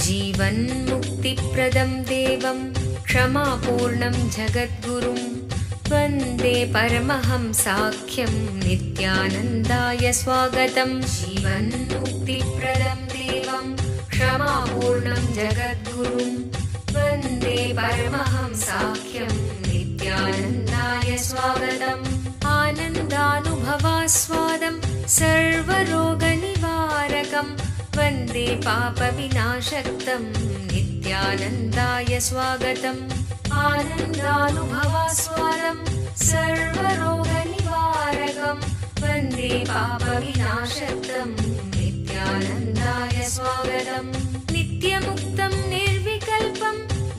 जीवन्मुक्तिप्रदं देवं क्षमापूर्णं जगद्गुरुं वन्दे परमहंसाख्यं नित्यानन्दाय स्वागतं। जीवन्मुक्तिप्रदं देवं क्षमापूर्णं जगद्गुरुं वन्दे परमहंसाख्यं नित्यानन्दाय स्वागतम्। आनन्दानुभवास्वादं सर्वरोगनिवारकं वन्दे पापविनाशक्तं नित्यानन्दाय स्वागतम्। आनन्दानुभवास्वादं सर्वरोगनिवारकं वन्दे पापविनाशक्तं नित्यानन्दाय स्वागतम्। नित्यमुक्तं निर्विकल्पं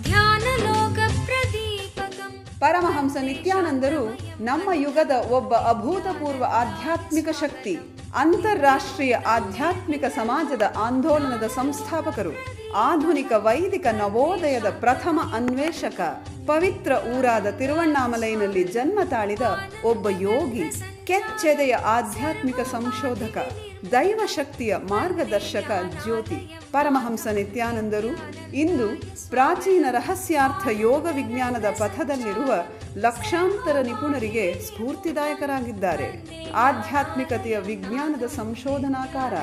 ಧ್ಯಾನಲೋಕಪ್ರದೀಪಕಂ. ಪರಮಹಂಸ ನಿತ್ಯಾನಂದರು ನಮ್ಮ ಯುಗದ ಒಬ್ಬ ಅಭೂತಪೂರ್ವ ಆಧ್ಯಾತ್ಮಿಕ ಶಕ್ತಿ, ಅಂತಾರಾಷ್ಟ್ರೀಯ ಆಧ್ಯಾತ್ಮಿಕ ಸಮಾಜದ ಆಂದೋಲನದ ಸಂಸ್ಥಾಪಕರು, ಆಧುನಿಕ ವೈದಿಕ ನವೋದಯದ ಪ್ರಥಮ ಅನ್ವೇಷಕ, ಪವಿತ್ರ ಊರಾದ ತಿರುವಣ್ಣಾಮಲೈನಲ್ಲಿ ಜನ್ಮ ತಾಳಿದ ಒಬ್ಬ ಯೋಗಿ, ಕೆಚ್ಚೆದೆಯ ಆಧ್ಯಾತ್ಮಿಕ ಸಂಶೋಧಕ, ದೈವಶಕ್ತಿಯ ಮಾರ್ಗದರ್ಶಕ ಜ್ಯೋತಿ. ಪರಮಹಂಸ ನಿತ್ಯಾನಂದರು ಇಂದು ಪ್ರಾಚೀನ ರಹಸ್ಯಾರ್ಥ ಯೋಗ ವಿಜ್ಞಾನದ ಪಥದಲ್ಲಿರುವ ಲಕ್ಷಾಂತರ ನಿಪುಣರಿಗೆ ಸ್ಫೂರ್ತಿದಾಯಕರಾಗಿದ್ದಾರೆ. ಆಧ್ಯಾತ್ಮಿಕತೆಯ ವಿಜ್ಞಾನದ ಸಂಶೋಧನಾಕಾರ,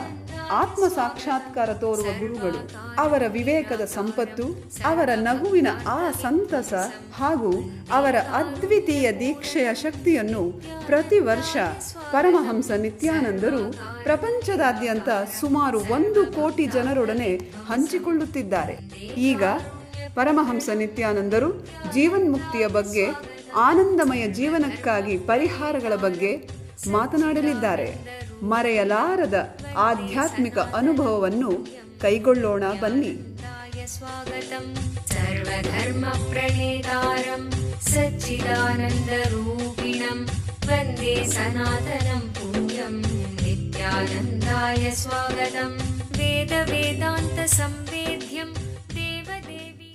ಆತ್ಮ ಸಾಕ್ಷಾತ್ಕಾರ ತೋರುವ ಗುರುಗಳು. ಅವರ ವಿವೇಕದ ಸಂಪತ್ತು, ಅವರ ನಗುವಿನ ಆ ಸಂತಸ ಹಾಗೂ ಅವರ ಅದ್ವಿತೀಯ ದೀಕ್ಷೆಯ ಶಕ್ತಿಯನ್ನು ಪ್ರತಿ ವರ್ಷ ಪರಮಹಂಸ ನಿತ್ಯಾನಂದರು ಪ್ರಪಂಚದಾದ್ಯಂತ ಸುಮಾರು 1 ಕೋಟಿ ಜನರೊಡನೆ ಹಂಚಿಕೊಳ್ಳುತ್ತಿದ್ದಾರೆ. ಈಗ ಪರಮಹಂಸ ನಿತ್ಯಾನಂದರು ಜೀವನ್ಮುಕ್ತಿಯ ಬಗ್ಗೆ, ಆನಂದಮಯ ಜೀವನಕ್ಕಾಗಿ ಪರಿಹಾರಗಳ ಬಗ್ಗೆ ಮಾತನಾಡಲಿದ್ದಾರೆ. ಮರೆಯಲಾರದ ಆಧ್ಯಾತ್ಮಿಕ ಅನುಭವವನ್ನು ಕೈಗೊಳ್ಳೋಣ ಬನ್ನಿ. ಸರ್ವಧರ್ಮ ಪ್ರಣೇತಾರಂ ಸಚ್ಚಿದಾನಂದರೂಪಿಣಂ ವಂದೇ ಸನಾತನಂ ಪುಣ್ಯಂ ನಿತ್ಯಾನಂದಾಯ ಸ್ವಾಗತಂ. ವೇದ ವೇದಾಂತ ಸಂವೇದ್ಯಂ ದೇವದೇವಿ.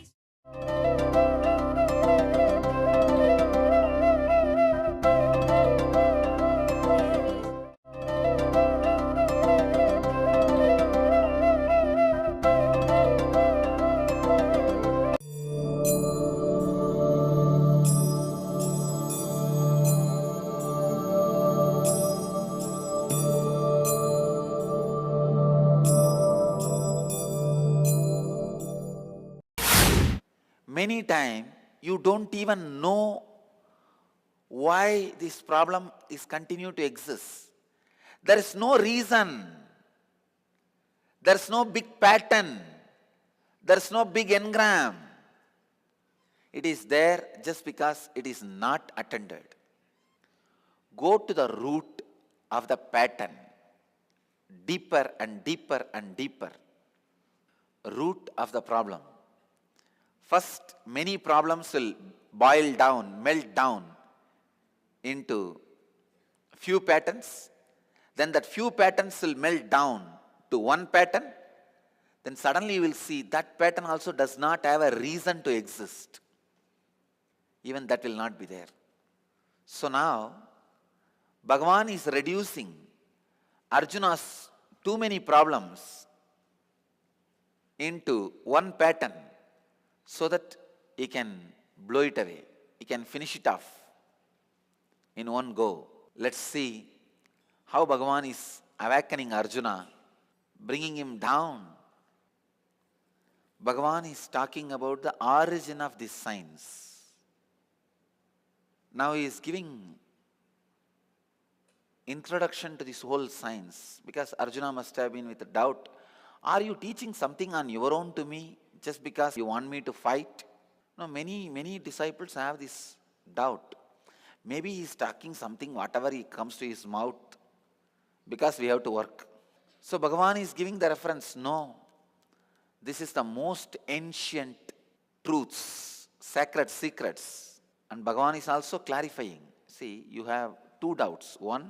Many times you don't even know why this problem is continue to exist. There is no reason. There is no big pattern. There is no big engram. It is there just because it is not attended. Go to the root of the pattern. Deeper and deeper and deeper. Root of the problem. First, many problems will boil down, melt down into few patterns. Then that few patterns will melt down to one pattern. Then suddenly you will see that pattern also does not have a reason to exist. Even that will not be there. So now, Bhagavan is reducing Arjuna's too many problems into one pattern, so that he can blow it away. He can finish it off in one go. Let's see how Bhagavan is awakening Arjuna, bringing him down. Bhagavan is talking about the origin of this science. Now he is giving introduction to this whole science, because Arjuna must have been with a doubt. Are you teaching something on your own to me? Just because you want me to fight? No, many disciples have this doubt. Maybe he is talking something, whatever he comes to his mouth, because we have to work. So Bhagavan is giving the reference, no, this is the most ancient truths, sacred secrets. And Bhagavan is also clarifying. See, you have 2 doubts. One,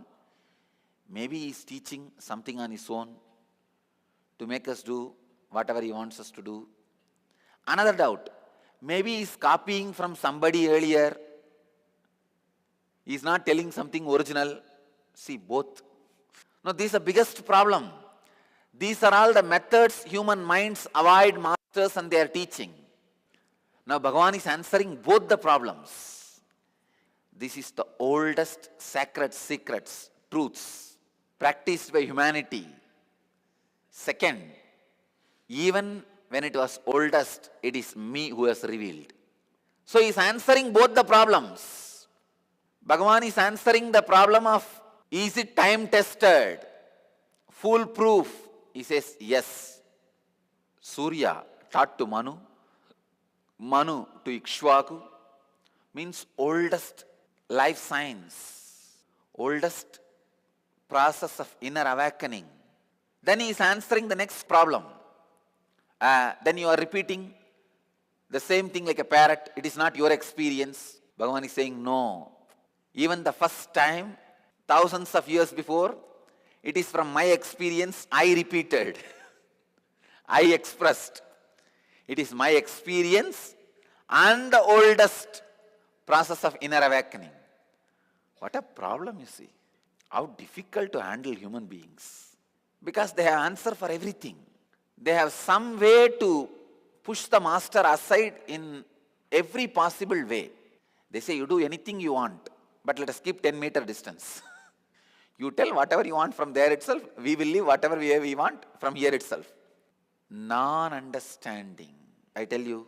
maybe he is teaching something on his own to make us do whatever he wants us to do. Another doubt, maybe he is copying from somebody earlier He is not telling something original. See, both. No, this is the biggest problem. These are all the methods human minds avoid masters and their teaching. Now Bhagavan is answering both the problems. This is the oldest sacred secrets, truths practiced by humanity. Second, even when it was oldest, it is me who has revealed. So he is answering both the problems. Bhagavan is answering the problem of, is it time tested, foolproof? He says, yes. Surya taught to Manu, Manu to Ikshvaku, means oldest life science, oldest process of inner awakening. Then he is answering the next problem. Then you are repeating the same thing like a parrot. It is not your experience. Bhagavan is saying, no. Even the first time, thousands of years before, it is from my experience I repeated. I expressed. It is my experience and the oldest process of inner awakening. What a problem, you see. How difficult to handle human beings. Because they have answer for everything. They have some way to push the master aside in every possible way. They say, you do anything you want, but let us keep 10-meter distance. You tell whatever you want from there itself, we will leave whatever we want from here itself. Non-understanding. I tell you,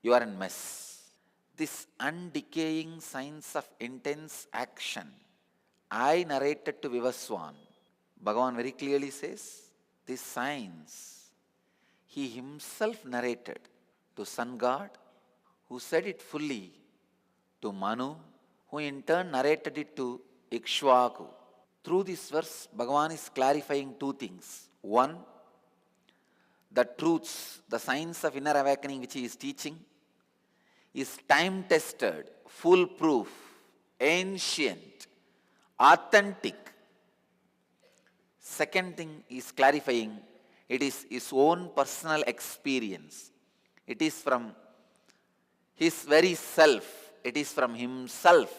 you are in mess. This undecaying science of intense action, I narrated to Vivaswan. Bhagavan very clearly says, this science, he himself narrated to Sun God, who said it fully to Manu, who in turn narrated it to Ikshvaku. Through this verse, Bhagavan is clarifying two things. One, the truths, the science of inner awakening which he is teaching is time-tested, foolproof, ancient, authentic. Second thing is clarifying, it is his own personal experience. It is from his very self. It is from himself,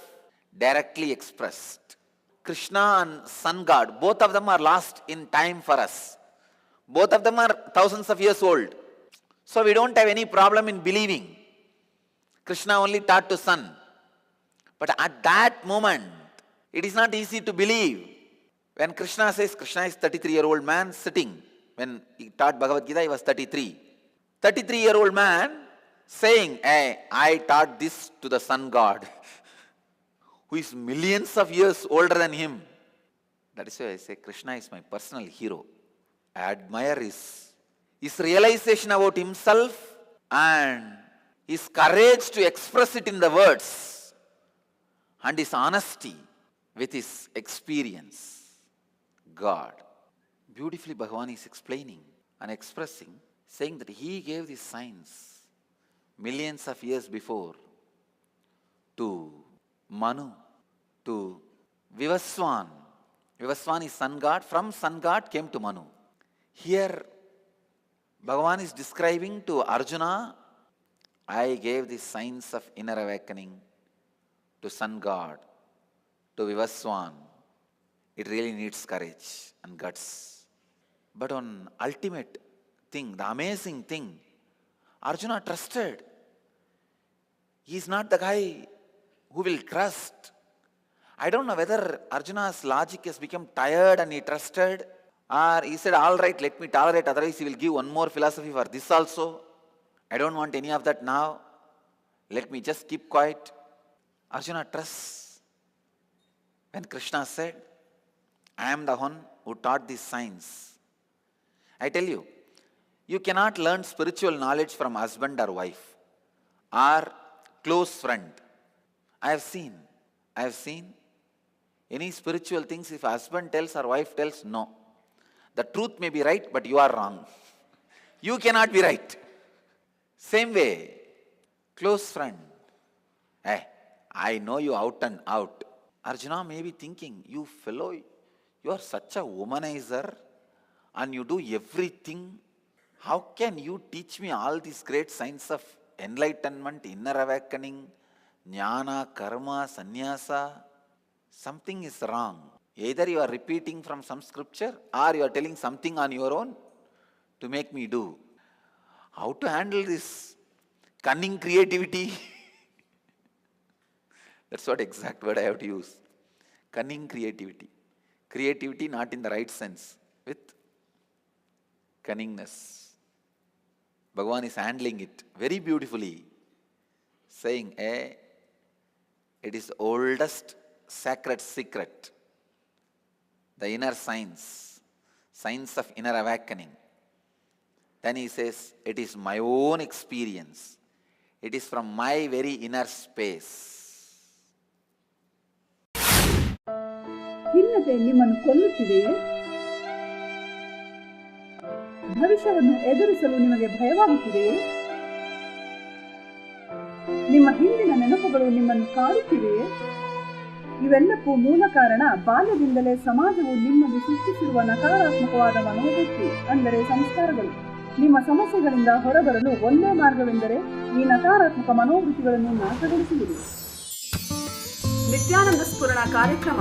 directly expressed. Krishna and Sun God, both of them are lost in time for us. Both of them are thousands of years old. So we don't have any problem in believing. Krishna only taught to Sun. But at that moment, it is not easy to believe. When Krishna says, Krishna is 33-year-old man sitting. When he taught Bhagavad Gita, he was 33. 33-year-old man saying, hey, I taught this to the Sun God, who is millions of years older than him. That is why I say Krishna is my personal hero. I admire his realization about himself and his courage to express it in the words and his honesty with his experience. God. Beautifully Bhagavan is explaining and expressing, saying that he gave this science millions of years before to Manu, to Vivaswan. Vivaswan is Sun God. From Sun God came to Manu. Here, Bhagavan is describing to Arjuna, I gave this science of inner awakening to Sun God, to Vivaswan. It really needs courage and guts. But on ultimate thing, the amazing thing, Arjuna trusted. He is not the guy who will trust. I don't know whether Arjuna's logic has become tired and he trusted, or he said, all right, let me tolerate, otherwise he will give one more philosophy for this also. I don't want any of that now. Let me just keep quiet. Arjuna trusts. When Krishna said, I am the one who taught this science. I tell you, you cannot learn spiritual knowledge from husband or wife or close friend. I have seen any spiritual things, if husband tells or wife tells, no. The truth may be right, but you are wrong. You cannot be right. Same way, close friend. Hey, I know you out and out. Arjuna may be thinking, you fellow, you are such a womanizer and you do everything. How can you teach me all these great signs of enlightenment, inner awakening, jnana, karma, sannyasa, something is wrong. Either you are repeating from some scripture or you are telling something on your own to make me do. How to handle this cunning creativity? That's what exact word I have to use. Cunning creativity. Creativity not in the right sense, with cunningness. Bhagavan is handling it very beautifully, saying, it is the oldest sacred secret, the inner science of inner awakening. Then he says, it is my own experience. It is from my very inner space. ಖಿನ್ನತೆ ನಿಮ್ಮನ್ನು ಕೊಲ್ಲುತ್ತಿದೆಯೇ? ಭವಿಷ್ಯವನ್ನು ಎದುರಿಸಲು ನಿಮಗೆ ಭಯವಾಗುತ್ತಿದೆಯೇ? ನಿಮ್ಮ ಹಿಂದಿನ ನೆನಪುಗಳು ನಿಮ್ಮನ್ನು ಕಾಡುತ್ತಿವೆಯೇ? ಇವೆಲ್ಲಕ್ಕೂ ಮೂಲ ಕಾರಣ ಬಾಲ್ಯದಿಂದಲೇ ಸಮಾಜವು ನಿಮ್ಮಲ್ಲಿ ಸೃಷ್ಟಿಸಿರುವ ನಕಾರಾತ್ಮಕವಾದ ಮನೋವೃತ್ತಿ, ಅಂದರೆ ಸಂಸ್ಕಾರಗಳು. ನಿಮ್ಮ ಸಮಸ್ಯೆಗಳಿಂದ ಹೊರಬರಲು ಒಂದೇ ಮಾರ್ಗವೆಂದರೆ ಈ ನಕಾರಾತ್ಮಕ ಮನೋವೃತ್ತಿಗಳನ್ನು ನಾಶಗೊಳಿಸುವುದು. ನಿತ್ಯಾನಂದ ಸ್ಫುರಣ ಕಾರ್ಯಕ್ರಮ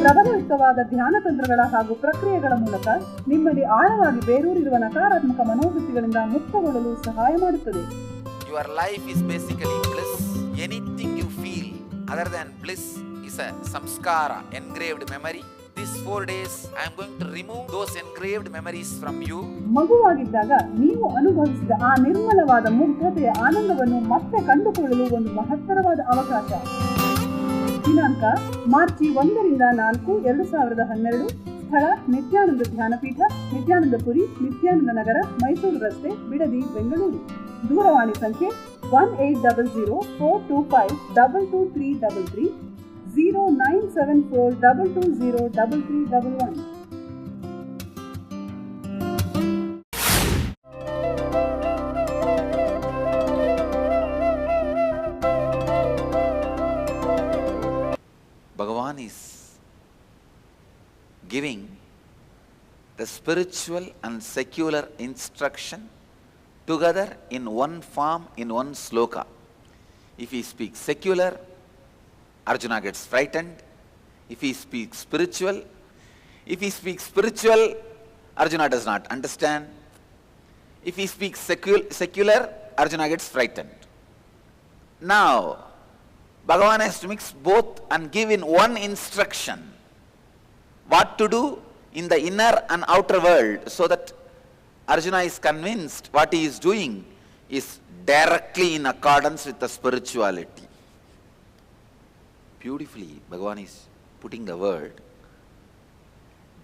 ಪ್ರಬಲಯುಕ್ತವಾದ ಧ್ಯಾನ ತಂತ್ರಗಳ ಹಾಗೂ ಪ್ರಕ್ರಿಯೆಗಳ ಮೂಲಕ ನಿಮ್ಮಲ್ಲಿ ಆಳವಾಗಿ ಬೇರೂರಿರುವ ನಕಾರಾತ್ಮಕ ಮನೋವೃತ್ತಿಗಳಿಂದ ಮುಕ್ತಗೊಳ್ಳಲು ಸಹಾಯ ಮಾಡುತ್ತದೆ. Your life is basically bliss. Anything you feel other than bliss is a samskara, engraved memory. These 4 days I am going to remove those engraved memories from you. ಮಗುವಾಗಿದ್ದಾಗ ನೀವು ಅನುಭವಿಸಿದ ಆ ನಿರ್ಮಲವಾದ ಮುಗ್ಧತೆಯ ಆನಂದವನ್ನು ಮತ್ತೆ ಕಂಡುಕೊಳ್ಳಲು ಒಂದು ಮಹತ್ತರವಾದ ಅವಕಾಶ. ದಿನಾಂಕ ಮಾರ್ಚ್ 1ರಿಂದ 4, 2012. ಸ್ಥಳ ನಿತ್ಯಾನಂದ ಧ್ಯಾನಪೀಠ, ನಿತ್ಯಾನಂದಪುರಿ, ನಿತ್ಯಾನಂದ ನಗರ, ಮೈಸೂರು ರಸ್ತೆ, ಬಿಡದಿ, ಬೆಂಗಳೂರು. ದೂರವಾಣಿ ಸಂಖ್ಯೆ 1800-425-22333, 0974-220-3311. Bhagavan is giving the spiritual and secular instruction together in one form, in one sloka. If he speaks secular, Arjuna gets frightened. If he speaks spiritual, Arjuna does not understand. If he speaks secular, Arjuna gets frightened. Now, Bhagavan has to mix both and give in one instruction what to do in the inner and outer world, so that Arjuna is convinced what he is doing is directly in accordance with the spirituality. Beautifully, Bhagavan is putting the word.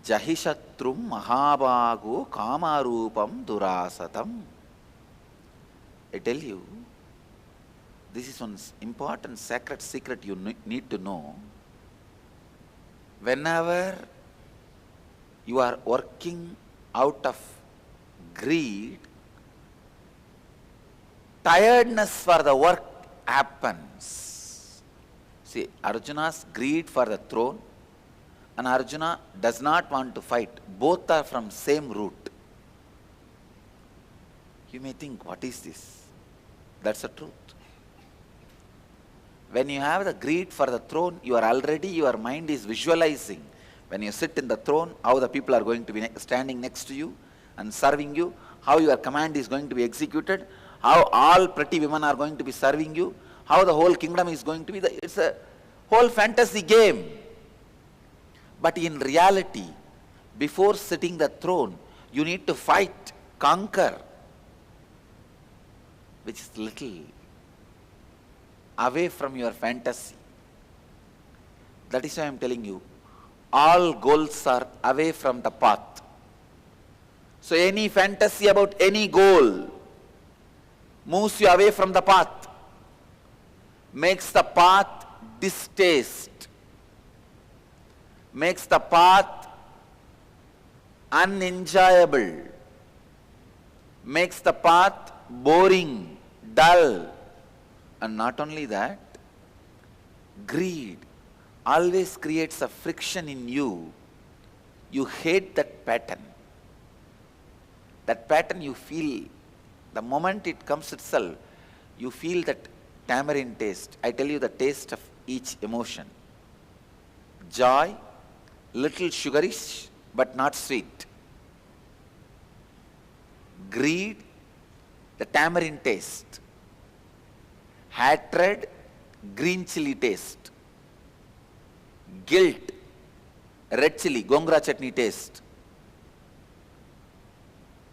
Jahishatrum mahabhago kamarupam durasatam. I tell you, this is one important sacred secret you need to know. Whenever you are working out of greed, tiredness for the work happens. See, Arjuna's greed for the throne and Arjuna does not want to fight. Both are from same root. You may think, what is this? That's the truth. When you have the greed for the throne, your mind is visualizing. When you sit in the throne, how the people are going to be standing next to you and serving you, how your command is going to be executed, how all pretty women are going to be serving you, how the whole kingdom is going to be. It's a whole fantasy game. But in reality, before sitting the throne, you need to fight, conquer, which is little away from your fantasy. That is why I am telling you, all goals are away from the path. So any fantasy about any goal moves you away from the path, makes the path distaste, makes the path unenjoyable, makes the path boring, dull. And not only that, greed always creates a friction in you. You hate that pattern. That pattern you feel, the moment it comes itself, you feel that tamarind taste. I tell you the taste of each emotion. Joy, little sugarish, but not sweet. Greed, the tamarind taste. Hatred, green chili taste. Guilt, red chili, gongura chutney taste.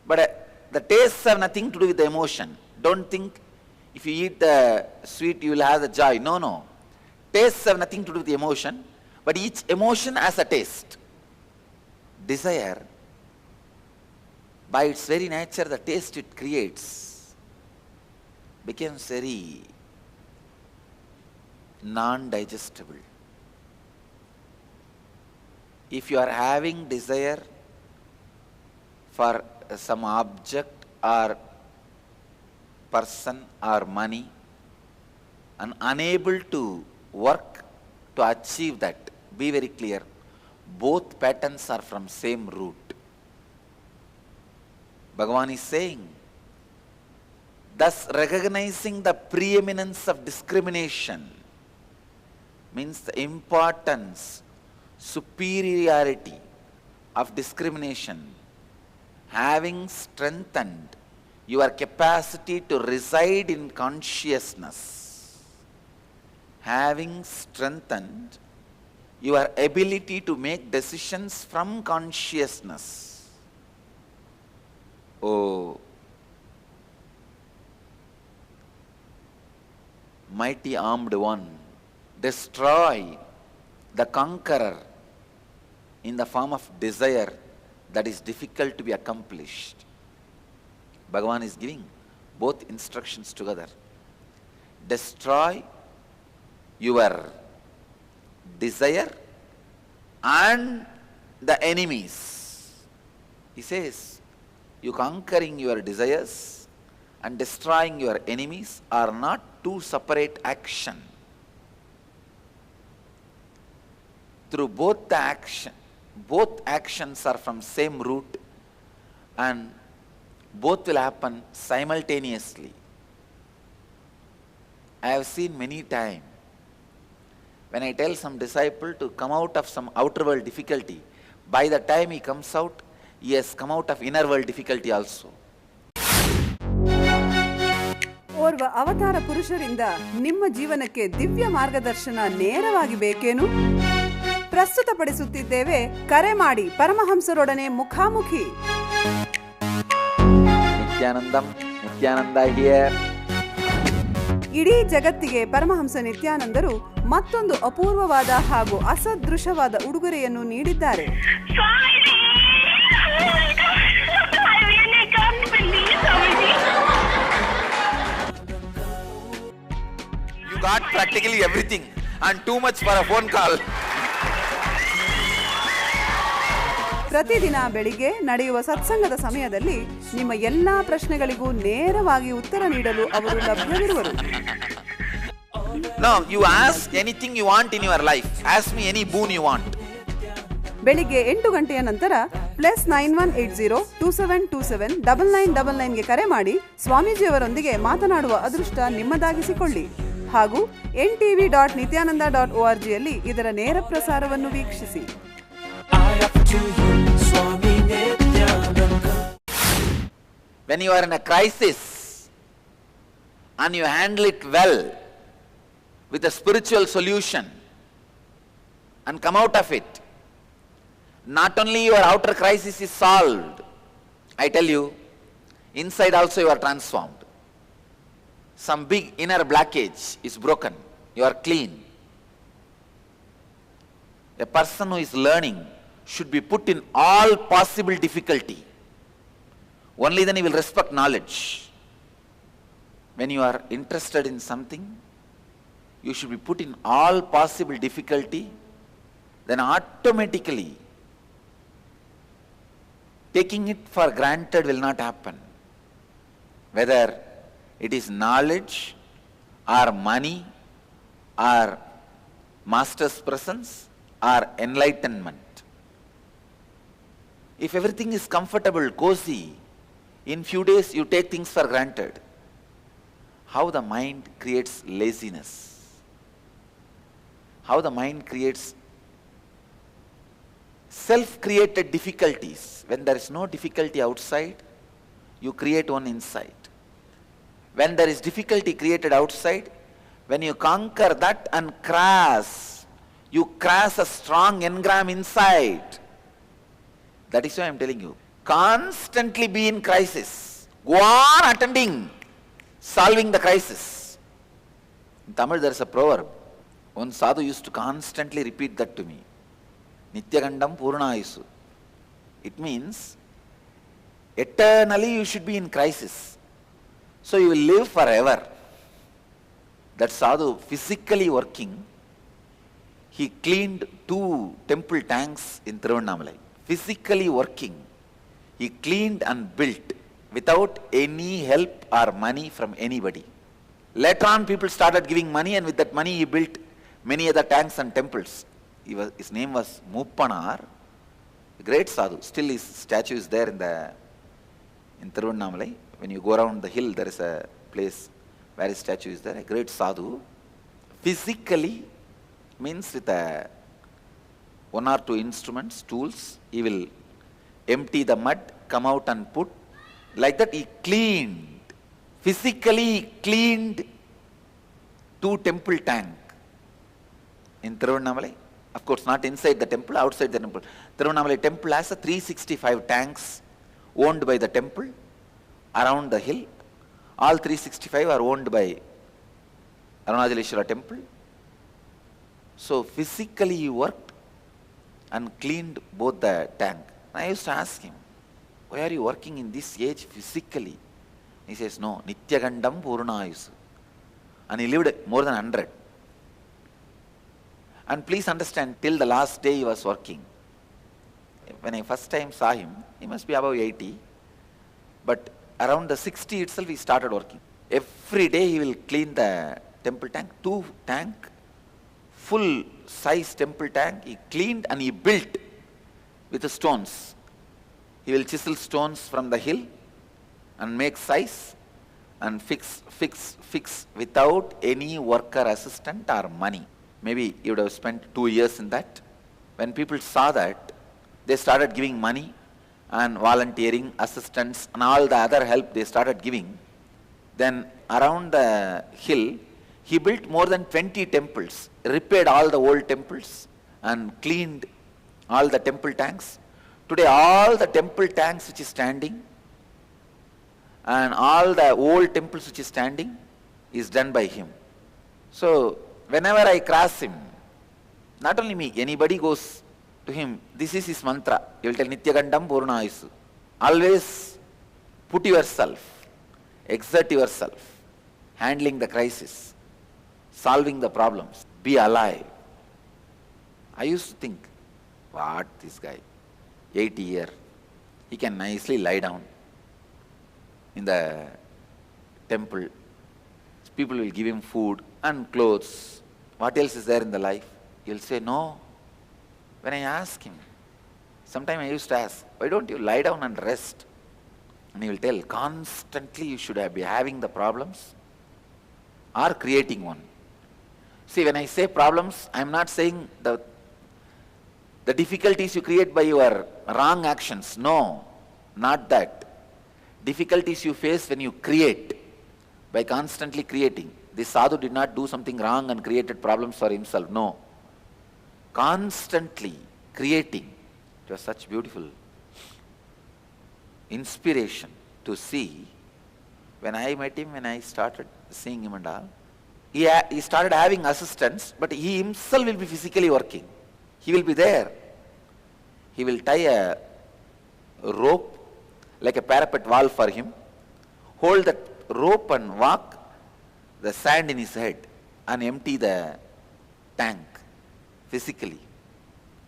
But the tastes have nothing to do with the emotion. Don't think if you eat the sweet you will have the joy. No, no. Tastes have nothing to do with the emotion, but each emotion has a taste. Desire, by its very nature, the taste it creates becomes very non-digestible. If you are having desire for some object or person or money and unable to work to achieve that, be very clear, both patterns are from same root. Bhagavan is saying, thus recognizing the preeminence of discrimination means the importance, superiority of discrimination, having strengthened your capacity to reside in consciousness, having strengthened your ability to make decisions from consciousness. Oh, mighty armed one, destroy the conqueror in the form of desire that is difficult to be accomplished. Bhagavan is giving both instructions together. Destroy your desire and the enemies. He says, you conquering your desires and destroying your enemies are not two separate actions. Through both actions are from same root and both will happen simultaneously. I have seen many times when I tell some disciple to come out of some outer world difficulty, by the time he comes out, he has come out of inner world difficulty also. ಓರ್ವ ಅವತಾರ ಪುರುಷರಿಂದ ನಿಮ್ಮ ಜೀವನಕ್ಕೆ ದಿವ್ಯ ಮಾರ್ಗದರ್ಶನ ನೇರವಾಗಿ ಬೇಕೇನು? ಪ್ರಸ್ತುತಪಡಿಸುತ್ತಿದ್ದೇವೆ, ಕರೆ ಮಾಡಿ ಪರಮಹಂಸರೊಡನೆ ಮುಖಾಮುಖಿ. ನಿತ್ಯಾನಂದ here. ಇಡೀ ಜಗತ್ತಿಗೆ ಪರಮಹಂಸ ನಿತ್ಯಾನಂದರು ಮತ್ತೊಂದು ಅಪೂರ್ವವಾದ ಹಾಗೂ ಅಸದೃಶವಾದ ಉಡುಗೊರೆಯನ್ನು ನೀಡಿದ್ದಾರೆ. You got practically everything and too much for a phone call. ಪ್ರತಿದಿನ ಬೆಳಿಗ್ಗೆ ನಡೆಯುವ ಸತ್ಸಂಗದ ಸಮಯದಲ್ಲಿ ನಿಮ್ಮ ಎಲ್ಲಾ ಪ್ರಶ್ನೆಗಳಿಗೂ ನೇರವಾಗಿ ಉತ್ತರ ನೀಡಲು ಅವರು ಲಭ್ಯವಿರುವರು. No, you ask anything you want in your life. Ask me any boon you want. ಬೆಳಿಗ್ಗೆ 8 ಗಂಟೆಯ ನಂತರ +918027279999 ಗೆ ಕರೆ ಮಾಡಿ ಸ್ವಾಮೀಜಿಯವರೊಂದಿಗೆ ಮಾತನಾಡುವ ಅದೃಷ್ಟ ನಿಮ್ಮದಾಗಿಸಿಕೊಳ್ಳಿ. ಹಾಗೂ ntv.nithyananda.org ಯಲ್ಲಿ ಇದರ ನೇರ ಪ್ರಸಾರವನ್ನು ವೀಕ್ಷಿಸಿ. When you are in a crisis and you handle it well with a spiritual solution and come out of it, not only your outer crisis is solved, I tell you, inside also you are transformed. Some big inner blockage is broken, you are clean. A person who is learning should be put in all possible difficulty. Only then he will respect knowledge. When you are interested in something, you should be put in all possible difficulty, then automatically taking it for granted will not happen. Whether it is knowledge or money or master's presence or enlightenment. If everything is comfortable, cozy, in few days you take things for granted. how the mind creates laziness, how the mind creates self-created difficulties. When there is no difficulty outside, you create one inside. When there is difficulty created outside, when you conquer that and crash, you crash a strong engram inside. That is why I am telling you, constantly be in crisis. Go on attending, solving the crisis. In Tamil there is a proverb. One sadhu used to constantly repeat that to me. Nityagandam Purnayusu. It means eternally you should be in crisis. So you will live forever. That sadhu physically working, he cleaned 2 temple tanks in Tiruvannamalai. Physically working, he cleaned and built without any help or money from anybody. Later on people started giving money, and with that money he built many other tanks and temples. His name was Muppanar, a great sadhu. Still his statue is there in Tiruvannamalai. When you go around the hill, there is a place where his statue is there, a great sadhu. Physically means with 1 or 2 instruments, tools, he will empty the mud, come out and put. Like that he cleaned, physically cleaned 2 temple tank in Tiruvannamalai. Of course not inside the temple, outside the temple. Tiruvannamalai temple has a 365 tanks owned by the temple around the hill. All 365 are owned by Arunachaleshwara temple. So physically he worked and cleaned both the tank. I used to ask him, why are you working in this age physically? He says, no, Nityagandam Purnayusu. And he lived more than 100. And please understand, till the last day he was working. When I first time saw him, he must be above 80. But around the 60 itself he started working. Every day he will clean the temple tank, 2 tank, full size temple tank, he cleaned and he built with the stones. He will chisel stones from the hill and make size and fix without any worker assistant or money. Maybe he would have spent 2 years in that. When people saw that, they started giving money and volunteering, assistance and all the other help they started giving. Then around the hill, he built more than 20 temples, repaired all the old temples and cleaned all the temple tanks. Today all the temple tanks which is standing and all the old temples which is standing is done by him. So whenever I cross him, not only me, anybody goes to him, this is his mantra. He will tell Nityagandam Purnayusu. Always put yourself, exert yourself, handling the crisis, solving the problems, be alive. I used to think, what this guy, 80 years, he can nicely lie down in the temple. People will give him food and clothes. What else is there in the life? He'll say, no. When I ask him, sometimes I used to ask, why don't you lie down and rest? And he will tell, constantly you should be having the problems or creating one. See, when I say problems, I am not saying the difficulties you create by your wrong actions. No, not that. Difficulties you face when you create, by constantly creating. This sadhu did not do something wrong and created problems for himself. No. Constantly creating. It was such beautiful inspiration to see. When I met him, when I started seeing him and all, he started having assistants, but he himself will be physically working. He will be there. He will tie a rope like a parapet wall for him, hold that rope and walk the sand in his head and empty the tank physically,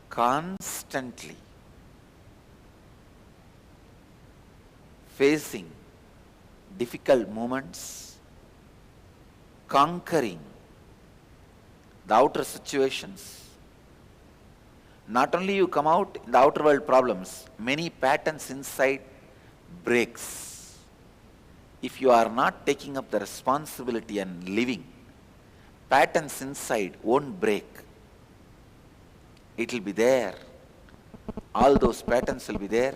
constantly facing difficult moments, conquering the outer situations. Not only you come out in the outer world problems, many patterns inside breaks. if you are not taking up the responsibility and living, patterns inside won't break. It will be there. All those patterns will be there,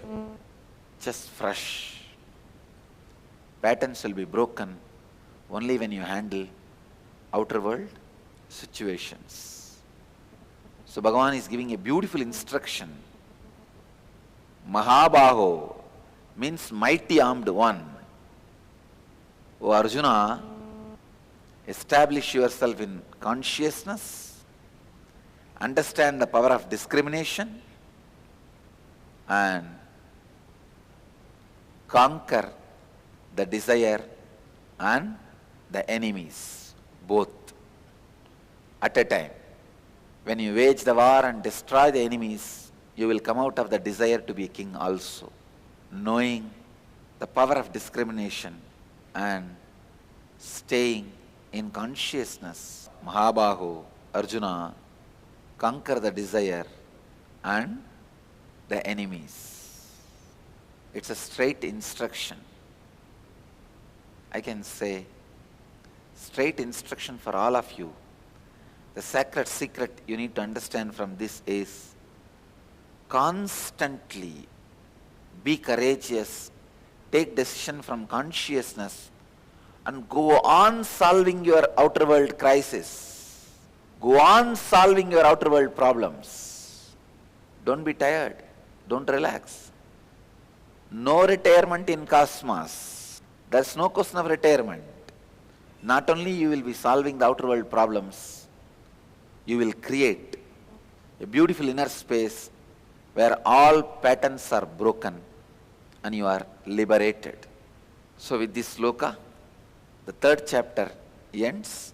just fresh. Patterns will be broken only when you handle outer world situations. So Bhagavan is giving a beautiful instruction. Mahabaho means mighty armed one. O Arjuna, establish yourself in consciousness, understand the power of discrimination, and conquer the desire and the enemies, both at a time. When you wage the war and destroy the enemies, you will come out of the desire to be a king also. Knowing the power of discrimination and staying in consciousness, Mahabaho, Arjuna, conquer the desire and the enemies. It's a straight instruction. I can say, straight instruction for all of you. The sacred secret you need to understand from this is constantly be courageous, take decision from consciousness, and go on solving your outer world crisis. Go on solving your outer world problems. Don't be tired. Don't relax. No retirement in cosmos. There's no question of retirement. Not only you will be solving the outer world problems, you will create a beautiful inner space where all patterns are broken and you are liberated. So with this sloka, the third chapter ends.